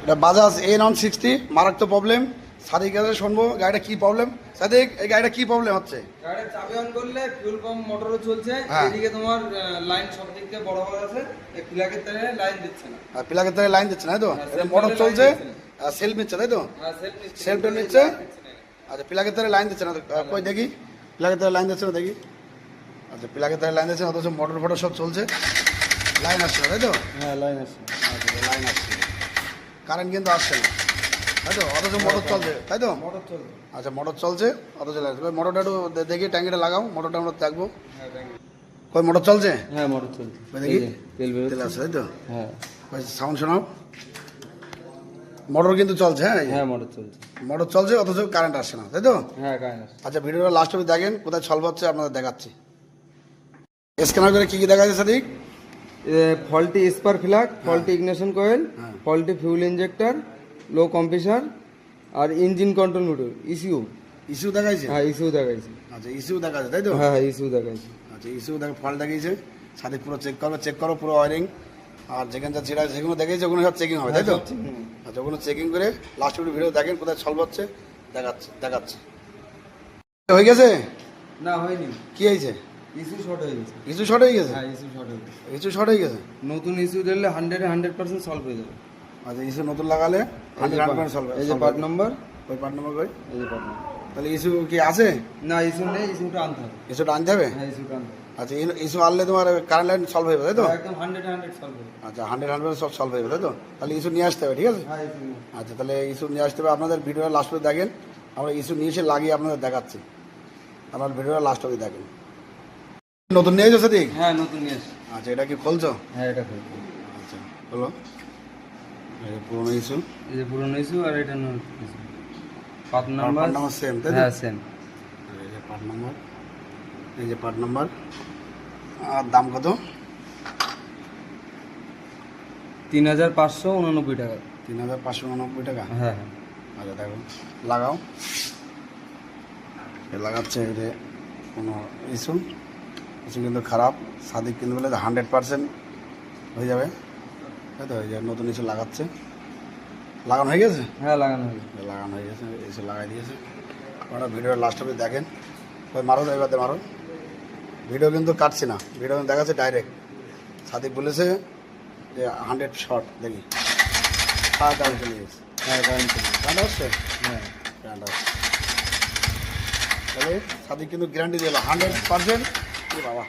এটা বাজাজ A960 মারাত্মক problem. Sadiq কাছে শুনবো গাড়িটা কি প্রবলেম। সাদিক, এই গাড়িটা কি প্রবলেম হচ্ছে? গাড়ির চাবি অন করলে ফিউল পাম্প মোটরও চলছে, হ্যাঁ। এদিকে তোমার লাইন সব দিক থেকে বড় বড় আছে, এই প্লাগের তারে লাইন দিচ্ছে না। আর প্লাগের তারে লাইন দিচ্ছে না, তাই তো? হ্যাঁ, এটা self মোটর line চলছে, দিচ্ছে না। সেলফ নিচ্ছে, তাই তো? হ্যাঁ, সেলফ নিচ্ছে। আচ্ছা, প্লাগের তারে লাইন দিচ্ছে না তো? কই দেখি, প্লাগের তারে লাইন দিচ্ছে না দেখি। আচ্ছা, প্লাগের তারে লাইন দিচ্ছে না, অথচ মোটর ফটোর সব চলছে, লাইন আসছে না, তাই তো? হ্যাঁ, লাইন আছে। আচ্ছা, লাইন আসছে, কারেন্ট কিন্তু আসছে না, তাই তো? অথচ মোটর চলছে, তাই তো? মোটর চলছে। আচ্ছা, মোটর চলছে অথচ লাইন। মোটরটা একটু দেখি, ট্যাঙ্কিটা লাগাও, মোটরটা আমরা দেখবো। হ্যাঁ, কই মোটর চলছে? হ্যাঁ, মোটর চলছে। দেখি, তেল বের তেল আছে, তাই তো? হ্যাঁ, সাউন্ড শোনাও। মোটর কিন্তু চলছে, হ্যাঁ হ্যাঁ, মোটর চলছে। মোটর চলছে অথচ কারেন্ট আসছে না, তাই তো? হ্যাঁ, কারেন্ট আছে। আচ্ছা, ভিডিওটা লাস্ট অবধি দেখেন, কোথায় সলভ হচ্ছে আপনাদের দেখাচ্ছি। স্ক্যানার করে কি কি দেখা যাচ্ছে Sadiq? Faulty spark plug, faulty ignition coil, হ্যাঁ। Faulty fuel injector, low compressor আর engine control motor issue. Issue দেখাইছে? হ্যাঁ, ইস্যু দেখাইছে। আচ্ছা, ইস্যু দেখাচ্ছে, তাই তো? হ্যাঁ, হ্যাঁ, ইস্যু দেখাইছে। আচ্ছা, ইস্যু দেখে ফল্ট দেখিয়েছে। সাদিক পুরো চেক করবে, চেক করো পুরো ওয়ারিং, আর যেখানে যা ছেড়া যেগুলো দেখেছে ওগুলো সব চেকিং হবে, তাই তো? আচ্ছা, ওগুলো চেকিং করে লাস্ট অবধি ভিডিও দেখেন, কোথায় সলভ হচ্ছে দেখাচ্ছে। হয়ে গেছে? না, হয়নি। কি হয়েছে? ইস্যু শর্ট হয়ে গেছে। ইস্যু শর্ট হয়ে গেছে? হ্যাঁ, ইস্যু শর্ট হয়ে গেছে। ইস্যু শর্ট হয়ে গেছে। নতুন ইস্যু দিলে 100% সলভ হয়ে যাবে। আচ্ছা, ইস্যু নতুন লাগালে 100% সলভ। এই যে পার্ট নাম্বার, ওই পার্ট নম্বর কই? এই যে পার্ট নাম্বার। তাহলে ইস্যু কি আছে? না, ইস্যু নেই, ইস্যুটা আনতে হবে। ইস্যুটা আনতে হবে? হ্যাঁ, ইস্যুটা আনতে হবে। আচ্ছা, ইস্যু আনলে তোমার কারেন্ট লাইন সলভ হয়ে যাবে, তাই তো? একদম 100% সলভ হবে। আচ্ছা, 100 সব সলভ হয়ে যাবে, তাই তো? তাহলে ইস্যু নিয়ে আসতে হবে, ঠিক আছে? হ্যাঁ, ইস্যু নেই। আচ্ছা, তাহলে ইস্যু নিয়ে আসতে হবে। আপনাদের ভিডিওটা লাস্ট অবধি দেখেন, আমরা ইস্যু নিয়ে এসে লাগিয়ে আপনাদের দেখাচ্ছি। আপনার ভিডিওটা লাস্ট অবধি দেখেন। নতুন নিয়ে এসেছো সাদিক? হ্যাঁ, নতুন নিয়ে এসেছি। আচ্ছা, এটা কি খুলছো? হ্যাঁ, এটা খুলবো। আচ্ছা, হলো পুরোনো ইস্যু। এই যে পুরনো ইস্যু আর এটা নতুন issue. Part number part number same, তাই তো? হ্যাঁ, সেম। এই যে পার্ট নাম্বার, এই যে পার্ট নাম্বার। আর দাম কত? 3589 টাকা। 3589 টাকা। হ্যাঁ, হ্যাঁ। আচ্ছা, দেখো, লাগাও। লাগাচ্ছে, এটা কোনো ইস্যু কিন্তু খারাপ। সাদিক কিন্তু বলে 100% হয়ে যাবে, তাই তো? এই যে নতুন ইস্যু লাগাচ্ছে, লাগানো হয়ে গেছে? হ্যাঁ, লাগানো হয়েছে। লাগানো হয়ে গেছে, ইস্যু লাগাই দিয়েছে। আপনারা ভিডিওর লাস্ট অবধি দেখেন। ওই মারো, এবার মারো। ভিডিও কিন্তু কাটছি না, ভিডিও কিন্তু দেখাচ্ছে ডাইরেক্ট। সাদিক বলেছে যে 100 শর্ট, দেখি। হ্যাঁ, কারেন্ট চলে গেছে। হ্যাঁ, কারেন্ট চলে। কারেন্ট আসছে? হ্যাঁ। কারেন্ট আসছে। তাহলে সাদিক কিন্তু গ্যারান্টি দিল 100%। বাবা,